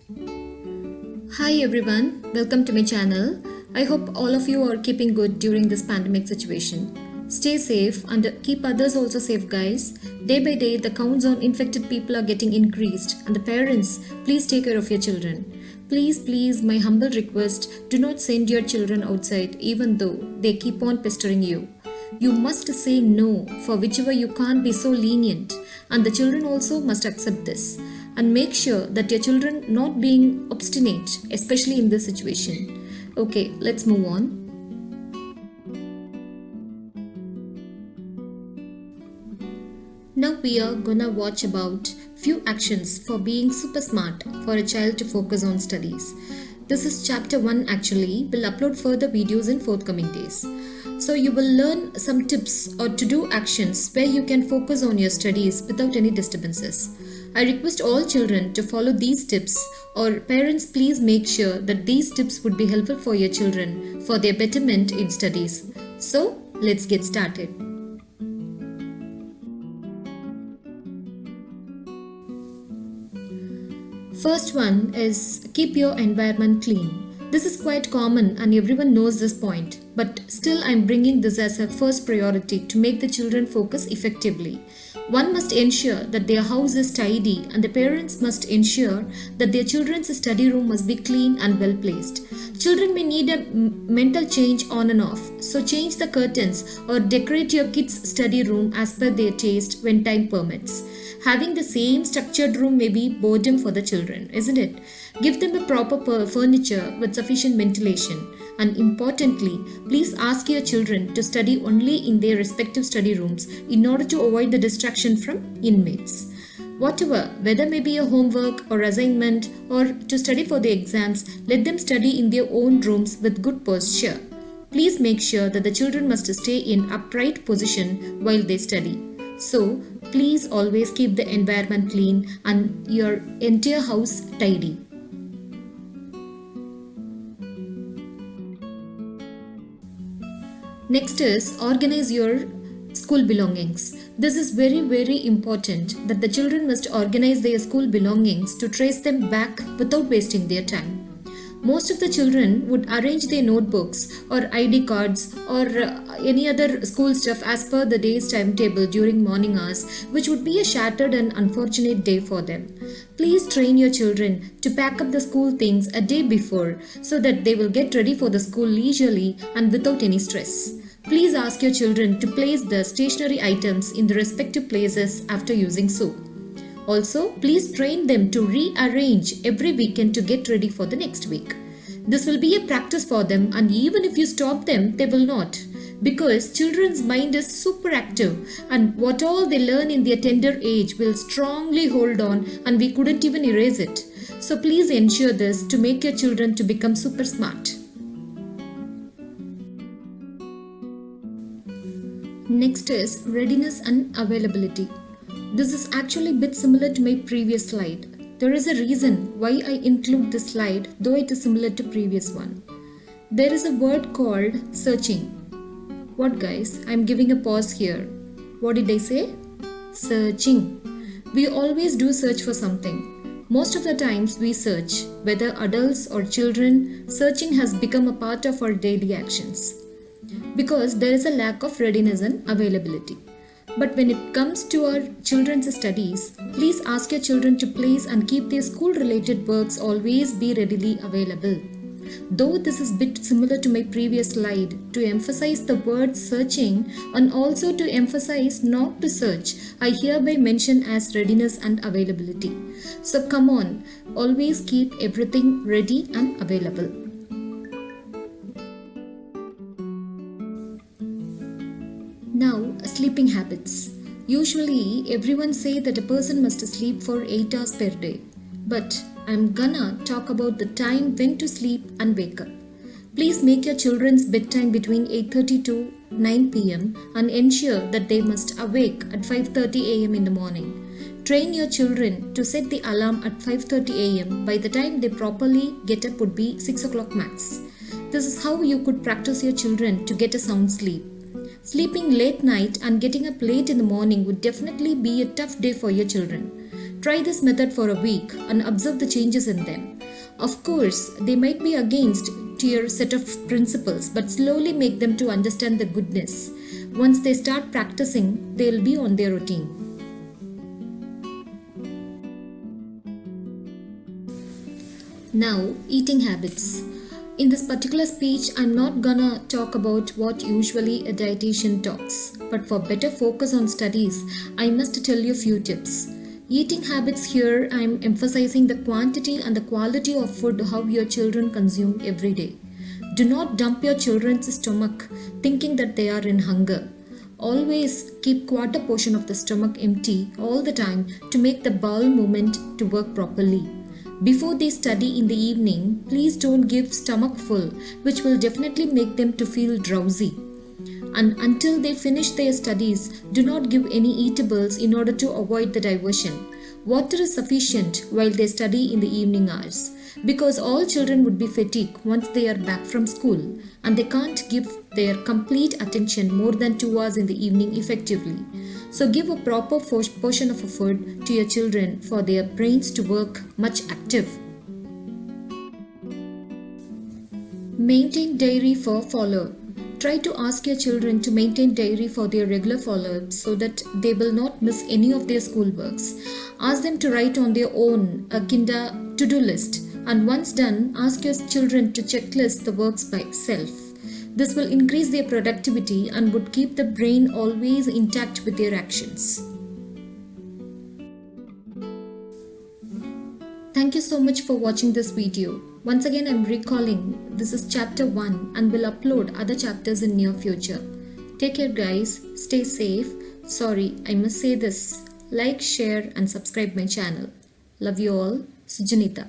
Hi everyone, welcome to my channel. I hope all of you are keeping good during this pandemic situation. Stay safe and keep others also safe, guys. Day by day, the counts on infected people are getting increased, and the parents, please take care of your children. Please, my humble request, do not send your children outside even though they keep on pestering you. You must say no for whichever you can't be so lenient, and the children also must accept this. And make sure that your children not being obstinate, especially in this situation. Okay, let's move on. Now we are gonna watch about few actions for being super smart for a child to focus on studies. This is chapter 1 actually. We'll upload further videos in forthcoming days. So you will learn some tips or to do actions where you can focus on your studies without any disturbances. I request all children to follow these tips, or parents please make sure that these tips would be helpful for your children for their betterment in studies. So let's get started. First one is keep your environment clean. This is quite common and everyone knows this point, but still I'm bringing this as a first priority to make the children focus effectively. One must ensure that their house is tidy, and the parents must ensure that their children's study room must be clean and well placed. Children may need a mental change on and off, so change the curtains or decorate your kids' study room as per their taste when time permits. Having the same structured room may be boredom for the children, isn't it? Give them a proper furniture with sufficient ventilation. And importantly, please ask your children to study only in their respective study rooms in order to avoid the distraction from inmates. Whatever, whether may be a homework or assignment or to study for the exams, let them study in their own rooms with good posture. Please make sure that the children must stay in upright position while they study. So, please always keep the environment clean and your entire house tidy. Next is organize your school belongings. This is very important that the children must organize their school belongings to trace them back without wasting their time. Most of the children would arrange their notebooks or ID cards or any other school stuff as per the day's timetable during morning hours, which would be a shattered and unfortunate day for them. Please train your children to pack up the school things a day before so that they will get ready for the school leisurely and without any stress. Please ask your children to place the stationery items in the respective places after using soap. Also, please train them to rearrange every weekend to get ready for the next week. This will be a practice for them, and even if you stop them, they will not. Because children's mind is super active, and what all they learn in their tender age will strongly hold on, and we couldn't even erase it. So please ensure this to make your children to become super smart. Next is readiness and availability. This is actually a bit similar to my previous slide. There is a reason why I include this slide, though it is similar to previous one. There is a word called searching. What guys? I'm giving a pause here. What did I say? Searching. We always do search for something. Most of the times we search, whether adults or children, searching has become a part of our daily actions. Because there is a lack of readiness and availability. But when it comes to our children's studies, please ask your children to place and keep their school-related works always be readily available. Though this is a bit similar to my previous slide, to emphasize the word searching and also to emphasize not to search, I hereby mention as readiness and availability. So come on, always keep everything ready and available. Now, sleeping habits. Usually, everyone say that a person must sleep for 8 hours per day. But I'm gonna talk about the time when to sleep and wake up. Please make your children's bedtime between 8:30 to 9 p.m. and ensure that they must awake at 5:30 a.m. in the morning. Train your children to set the alarm at 5:30 a.m. By the time they properly get up would be 6 o'clock max. This is how you could practice your children to get a sound sleep. Sleeping late night and getting up late in the morning would definitely be a tough day for your children. Try this method for a week and observe the changes in them. Of course, they might be against to your set of principles, but slowly make them to understand the goodness. Once they start practicing, they'll be on their routine. Now, eating habits. In this particular speech, I'm not gonna talk about what usually a dietitian talks, but for better focus on studies, I must tell you a few tips. Eating habits here, I'm emphasizing the quantity and the quality of food how your children consume every day. Do not dump your children's stomach thinking that they are in hunger. Always keep quarter portion of the stomach empty all the time to make the bowel movement to work properly. Before they study in the evening, please don't give stomach full, which will definitely make them to feel drowsy. And until they finish their studies, do not give any eatables in order to avoid the diversion. Water is sufficient while they study in the evening hours, because all children would be fatigued once they are back from school, and they can't give their complete attention more than 2 hours in the evening effectively. So give a proper portion of food to your children for their brains to work much active. Maintain diary for follow-up. Try to ask your children to maintain diary for their regular follow-ups so that they will not miss any of their schoolworks. Ask them to write on their own a kinder to-do list, and once done, ask your children to checklist the works by self. This will increase their productivity and would keep the brain always intact with their actions. Thank you so much for watching this video. Once again, I'm recalling this is chapter 1 and will upload other chapters in near future. Take care guys, stay safe. Sorry, I must say this. Like, share and subscribe my channel. Love you all. Sujanita.